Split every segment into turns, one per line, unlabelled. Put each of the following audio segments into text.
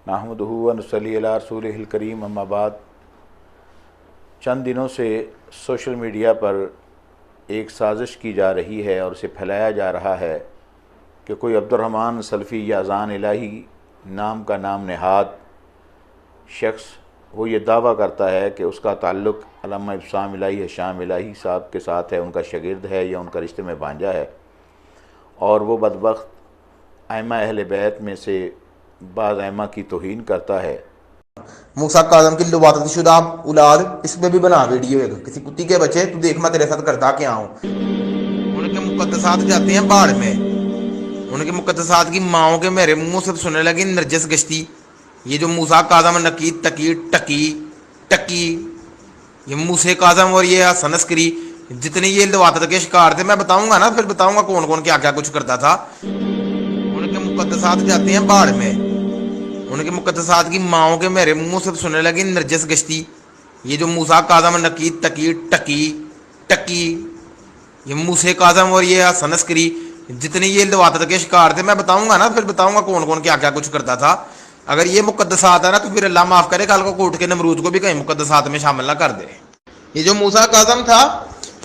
नहमदुहु व नसल्ली अला रसूलिहिल करीम अम्मा बाद। चंद दिनों से सोशल मीडिया पर एक साजिश की जा रही है और उसे फैलाया जा रहा है कि कोई अब्दुर्रहमान सल्फ़ी या अज़ान इलाही नाम का नाम नहाद शख्स वो ये दावा करता है कि उसका ताल्लुक़ अल्लामा इब्साम इलाही हिशाम इलाही साहब के साथ है, उनका शागिर्द है या उनका रिश्ते में भांजा है, और वो बदबख्त आइमा अहले बैत में से बाज़ आइमा की तौहीन करता है।
मूसा काज़म की लुबातत शुदा औलाद, इस पे भी बना वीडियो है, किसी कुत्ती के बच्चे, तू देख मैं तेरे साथ करता क्या हूँ। उनके मुकद्दसात जाते हैं बाढ़ में, उनके मुकद्दसात की माओं के मेरे मुंह से सुनने लगी नरजस गश्ती। ये जो मूसा काज़म नकीद तकी टकी टकी, ये मूसे काज़म और ये हसन अस्करी, जितने ये लवातत के शिकार थे, मैं बताऊंगा ना, फिर बताऊंगा कौन कौन क्या क्या कुछ करता था। उनके मुकद्दसात जाते हैं बाढ़ में, उनके मुकद्दसात की माओं के मेरे मुंह से सुनने लगी नरजस गश्ती। ये जो मूसा काज़म नकीद तकी टकी टकी, ये मूसे काज़म और ये हसन अस्करी, जितने ये लवातत के शिकार थे, मैं बताऊंगा ना, फिर बताऊंगा कौन कौन क्या क्या कुछ करता था। अगर ये मुकद्दसात है ना, तो फिर अल्लाह माफ़ करे, कल को कोर्ट के नमरूद को भी कहीं मुकद्दसात में शामिल ना कर दे। ये जो मूसा काज़म था,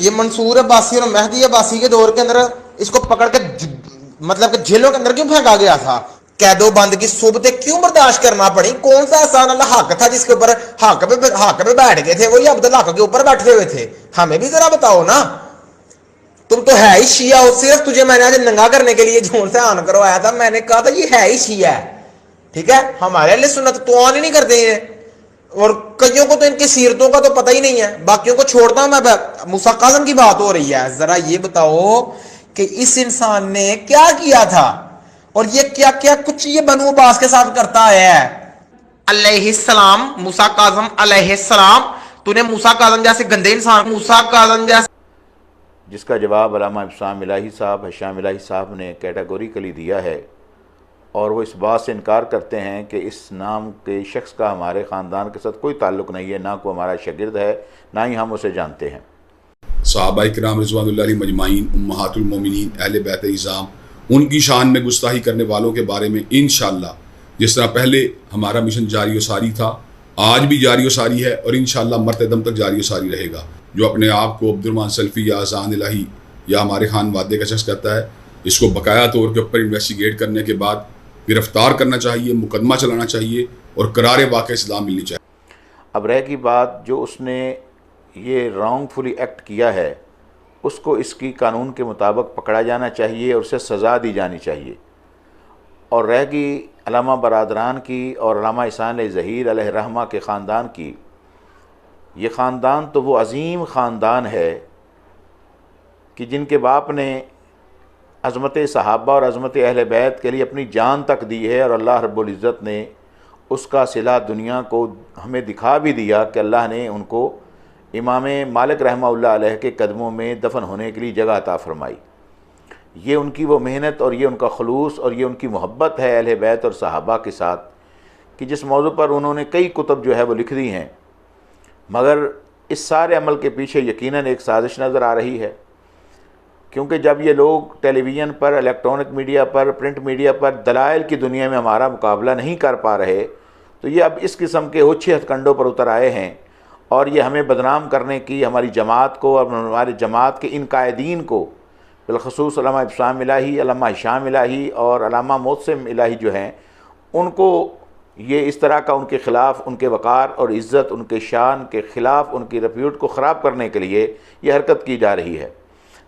ये मंसूर अब्बासी और मेहदी अब्बासी के दौर के अंदर इसको पकड़ के मतलब कि जेलों के अंदर क्यों फेंका गया था, कैदो बंद की सोबतें क्यों बर्दाश्त करना पड़ी, कौन सा एहसान अल्लाह हक था जिसके ऊपर हक पे बैठ गए थे, वही अब्दुल हक के ऊपर बैठे हुए थे। हमें भी जरा बताओ ना, तुम तो है ही शिया हो। सिर्फ तुझे मैंने आज नंगा करने के लिए जोन से आन करवाया था, मैंने कहा था ये है ही शिया है, ठीक है। हमारे लिए सुन्नत तो ऑन ही नहीं करते हैं, और कईयों को तो इनकी सीरतों का तो पता ही नहीं है। बाकियों को छोड़ता हूं मैं, मूसा काज़म की बात हो रही है, जरा ये बताओ कि इस इंसान ने क्या किया था और ये क्या क्या कुछ ये बनु अब्बास के साथ करता है। अलैहिस्सलाम, मूसा काज़म अलैहिस्सलाम, तूने मूसा काज़म जैसे गंदे इंसान, मूसा काज़म जैसे,
जिसका जवाब अल्लामा इब्साम इलाही साहब हिशाम इलाही साहब ने कैटेगोरिकली दिया है, और वो इस बात से इनकार करते हैं कि इस नाम के शख्स का हमारे ख़ानदान के साथ कोई ताल्लुक़ नहीं है, ना कोई हमारा शागिर्द है, ना ही हम उसे जानते हैं।
सहाबाए किराम रिज़वानुल्लाह अलैहिम अजमाइन, उम्महातुल मोमिनीन, अहले बैत इज़ाम, उनकी शान में गुस्ताही करने वालों के बारे में इंशाअल्लाह, जिस तरह पहले हमारा मिशन जारी व सारी था, आज भी जारी व सारी है और इंशाअल्लाह मरते दम तक जारी व सारी रहेगा। जो अपने आप को अब्दुर्रहमान सल्फ़ी या अज़ान इलाही या हमारे खान वादे का शख्स कहता है, इसको बकाया तौर के ऊपर इन्वेस्टिगेट करने के बाद गिरफ्तार करना चाहिए, मुकदमा चलाना चाहिए और करारे वाक़ई सज़ा मिलनी चाहिए।
अब रह की बात, जो उसने ये रॉन्गफुली एक्ट किया है उसको इसकी कानून के मुताबिक पकड़ा जाना चाहिए और उसे सज़ा दी जानी चाहिए। और रह गई अल्लामा बरादरान की और अल्लामा इहसान ज़हीर अलैहि रहमा के ख़ानदान की, ये ख़ानदान तो वो अज़ीम ख़ानदान है कि जिनके बाप ने अज़मत सहाबा और अज़मत अहले बैत के लिए अपनी जान तक दी है, और अल्लाह रब्बुल इज़्ज़त ने उसका सिला दुनिया को हमें दिखा भी दिया कि अल्लाह ने उनको इमाम मालिक रहमतुल्लाह अलैह के कदमों में दफन होने के लिए जगह अता फरमाई। ये उनकी वो मेहनत और ये उनका खलूस और ये उनकी मोहब्बत है अहले बैत और सहाबा के साथ, कि जिस मौजू पर उन्होंने कई कुतुब जो है वो लिख दी हैं। मगर इस सारे अमल के पीछे यकीनन एक साजिश नज़र आ रही है, क्योंकि जब ये लोग टेलीविज़न पर, इलेक्ट्रॉनिक मीडिया पर, प्रिंट मीडिया पर दलाइल की दुनिया में हमारा मुकाबला नहीं कर पा रहे, तो ये अब इस किस्म के ओछे हथकंडों पर उतर आए हैं और ये हमें बदनाम करने की, हमारी जमात को और हमारी जमात के इन कायदीन को, बिलखसूस अल्लामा इब्साम इलाही, अल्लामा हिशाम इलाही और अल्लामा मोहसिन इलाही जो हैं, उनको ये इस तरह का उनके ख़िलाफ़, उनके वक़ार और इज़्ज़त, उनके शान के ख़िलाफ़, उनकी रेप्यूट को ख़राब करने के लिए ये हरकत की जा रही है।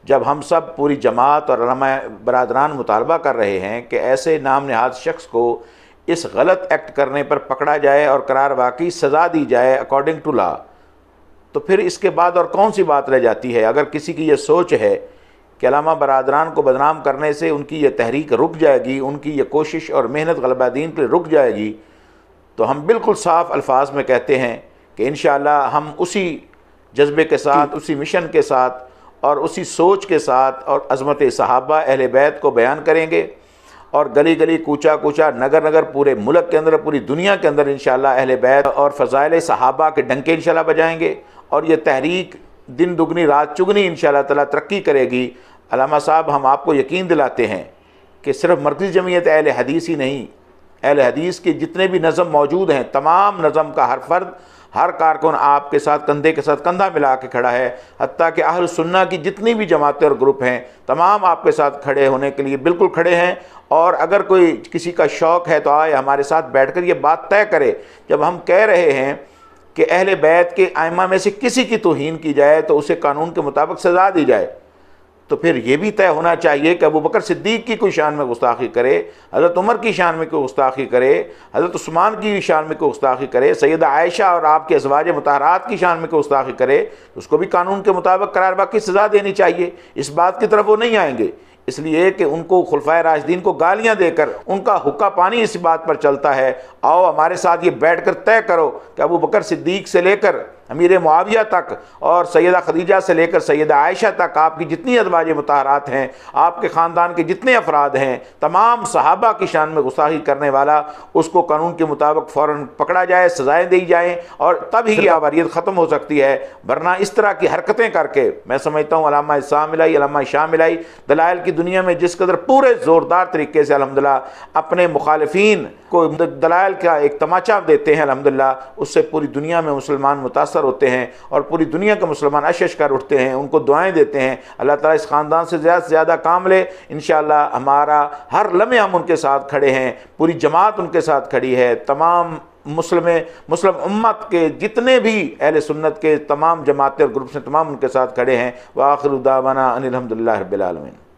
जब हम सब पूरी जमात और अल्लामा बरादरान मुतालबा कर रहे हैं कि ऐसे नाम नहाद शख्स को इस गलत एक्ट करने पर पकड़ा जाए और करार वाकई सज़ा दी जाए अकॉर्डिंग टू लॉ, तो फिर इसके बाद और कौन सी बात रह जाती है। अगर किसी की ये सोच है कि अल्लामा बरादरान को बदनाम करने से उनकी ये तहरीक रुक जाएगी, उनकी ये कोशिश और मेहनत गलबा दीन पर रुक जाएगी, तो हम बिल्कुल साफ़ अल्फाज में कहते हैं कि इंशाअल्लाह हम उसी जज्बे के साथ, उसी मिशन के साथ और उसी सोच के साथ और अज़मत सहाबा अहले बैत को बयान करेंगे, और गली गली, कूचा कूचा, नगर नगर, पूरे मुल्क के अंदर, पूरी दुनिया के अंदर इंशाअल्लाह अहले बैत और फ़ज़ाइल सहाबा के डंके इंशाअल्लाह बजाएंगे, और ये तहरीक दिन दुगनी रात चुगनी इंशाअल्लाह ताला तरक्की करेगी। अल्लामा साहब, हम आपको यकीन दिलाते हैं कि सिर्फ मरकज़ी जमीयत अहले हदीस ही नहीं, اہل حدیث کے جتنے بھی نظم موجود ہیں، تمام نظم کا ہر فرد، ہر کارکن آپ کے ساتھ کندھے کے ساتھ کندھا ملا کے کھڑا ہے، حتیٰ کہ اہل سنہ کی جتنی بھی جماعتیں اور گروپ ہیں تمام آپ کے ساتھ کھڑے ہونے کے لیے بالکل کھڑے ہیں۔ اور اگر کوئی کسی کا شوق ہے تو آئے ہمارے ساتھ بیٹھ کر یہ بات طے کرے۔ جب ہم کہہ رہے ہیں کہ اہل بیت کے ائمہ میں سے کسی کی توہین کی جائے تو اسے قانون کے مطابق سزا دی جائے، تو پھر یہ بھی طے ہونا چاہیے کہ ابو بکر صدیق کی کوئی شان میں گستاخی کرے، حضرت عمر کی شان میں کوئی گستاخی کرے، حضرت عثمان کی شان میں کوئی گستاخی کرے، سیدہ عائشہ اور آپ کے ازواج مطہرات کی شان میں کوئی گستاخی کرے، تو اس کو بھی قانون کے مطابق قرار باقی سزا دینی چاہیے۔ اس بات کی طرف وہ نہیں آئیں گے، اس لیے کہ ان کو خلفائے راشدین کو گالیاں دے کر ان کا حقہ پانی اس بات پر چلتا ہے۔ آؤ ہمارے ساتھ یہ بیٹھ کر طے کرو کہ ابو بکر صدیق سے لے کر امیر معاویہ تک اور سیدہ خدیجہ سے لے کر سیدہ عائشہ تک، آپ کی جتنی ازواج مطہرات ہیں، آپ کے خاندان کے جتنے افراد ہیں، تمام صحابہ کی شان میں گستاخی کرنے والا اس کو قانون کے مطابق فوراً پکڑا جائے، سزائیں دی جائیں، اور تب ہی یہ آواریت ختم ہو سکتی ہے۔ ورنہ اس طرح کی حرکتیں کر کے میں سمجھتا ہوں علامہ اسام علامہ شام الہی دلائل کی دنیا میں جس قدر پورے زوردار طریقے سے الحمدللہ اپنے مخالفین کو دلائل کا ایک تماچا دیتے ہیں، الحمدللہ اس سے پوری دنیا میں مسلمان متاثر ہوتے ہیں اور پوری دنیا کے مسلمان اشش کر اٹھتے ہیں، ان کو دعائیں دیتے ہیں۔ اللہ تعالیٰ اس خاندان سے زیادہ کام لے انشاءاللہ۔ ہمارا ہر لمحے ہم ان کے ساتھ کھڑے ہیں، پوری جماعت ان کے ساتھ کھڑی ہے، تمام مسلم امت کے جتنے بھی اہل سنت کے تمام جماعتیں اور گروپس ہیں تمام ان کے ساتھ کھڑے ہیں۔ وآخر دعوانا ان الحمدللہ رب العالمین۔